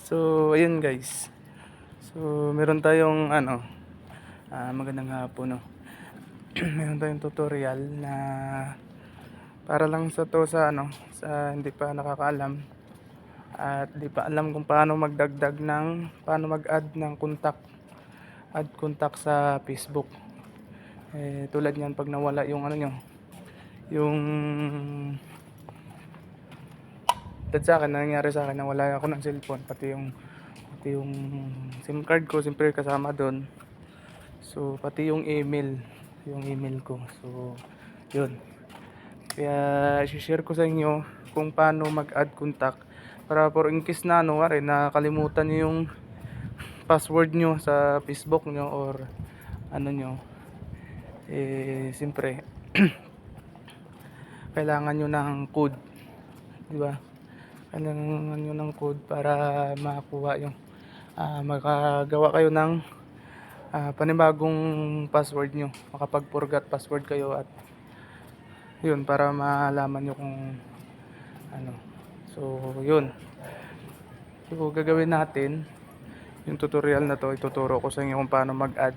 So, ayun guys. So, meron tayong magandang hapon, no. Meron tayong tutorial na para lang sa hindi pa nakakaalam at di pa alam kung paano mag-add ng add contact sa Facebook. Tulad niyan pag nawala yung yung sa akin, nangyari sa akin, nawala ako ng cellphone, pati yung SIM card ko, siyempre kasama doon. So, pati yung email ko. So, yun. Kaya, i-share ko sa inyo kung paano mag-add contact para for in case na nakalimutan nyo yung password nyo sa Facebook nyo or nyo. Siyempre, kailangan nyo ng code. Diba? Kailangan nyo ng code para makakuha yung makagawa kayo ng panibagong password nyo, makapag-forgot password kayo at yun, para malaman nyo kung so yun, so gagawin natin yung tutorial na to, ituturo ko sa inyo kung paano mag-add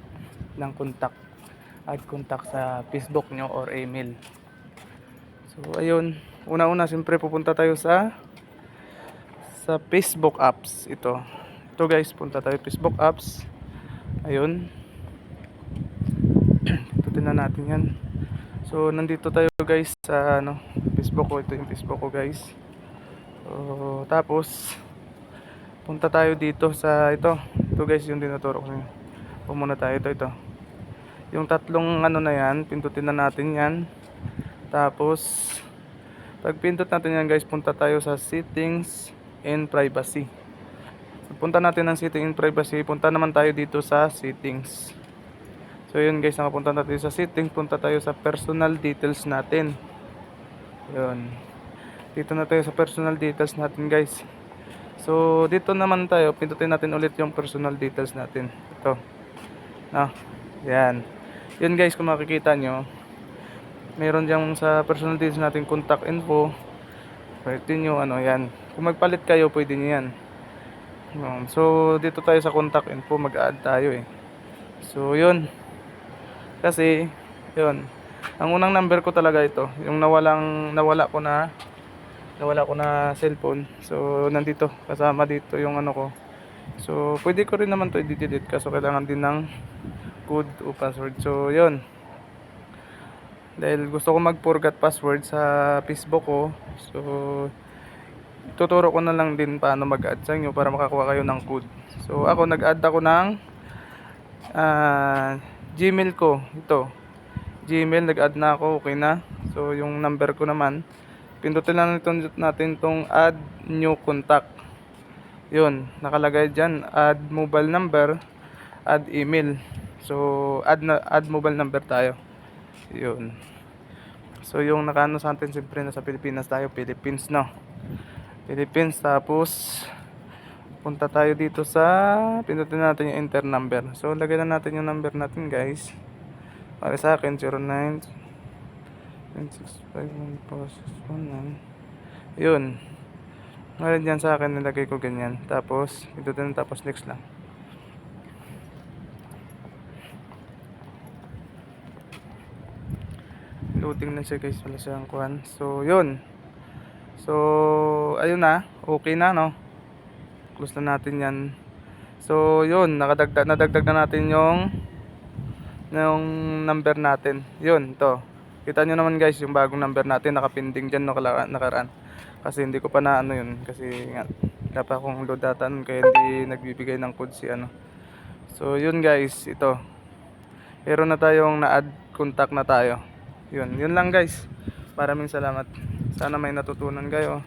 ng add contact sa Facebook nyo or email. So ayun, una siyempre pupunta tayo sa Facebook apps. Ito guys, punta tayo Facebook apps. Ayun, tutunan natin yan. So nandito tayo guys sa Facebook ko. Ito yung Facebook ko guys. So, tapos punta tayo dito sa ito guys, yung tinuturo ko. Pumunta tayo ito. Yung tatlong na yan, pindutin na natin yan. Tapos pag pindot natin yan guys, punta tayo sa settings and privacy. Punta natin ang setting and privacy, punta naman tayo dito sa settings. So yun guys, nakapunta natin sa settings, punta tayo sa personal details natin. Yun, dito na tayo sa personal details natin guys. So dito naman tayo, pindutin natin ulit yung personal details natin. Ito yan. Yun guys, kung makikita nyo, meron dyan sa personal details natin contact info. Pwede nyo yan, kung magpalit kayo pwede nyo yan. So dito tayo sa contact info, mag-add tayo So yun, kasi yun, ang unang number ko talaga ito, yung nawala ko na cellphone. So nandito, kasama dito yung ko. So pwede ko rin naman to i-delete, kaso kailangan din ng code o password. So yun, dahil gusto ko mag-forgot password sa Facebook ko, so tuturo ko na lang din paano mag-add sa inyo para makakuha kayo ng code. So ako, nag-add ako ng Gmail ko. Ito, Gmail, nag-add na ako, okay na. So yung number ko naman, pindutin lang natin itong add new contact. Yun, nakalagay dyan, add mobile number, add email. So add mobile number tayo. Yun. So yung nakano sa atin, siyempre nasa Pilipinas tayo, Philippines. Tapos punta tayo dito pindutin natin yung enter number. So lagay na natin yung number natin guys. Para sa akin 09 9651419. Yun, ngayon dyan sa akin nilagay ko ganyan. Tapos pindutin, tapos next lang. Loading na siya guys, wala siyang kuhan. So yun, so ayun na, okay na close na natin yan. So yun, nadagdag na natin yung number natin. Yun, ito, kita nyo naman guys yung bagong number natin, nakapinding dyan nakaraan. Kasi hindi ko pa yun, kasi nga dapat akong load data nun, kaya hindi nagbibigay ng code si So yun guys, ito, meron na tayong na-add contact na tayo. Yun lang guys, maraming salamat, sana may natutunan kayo.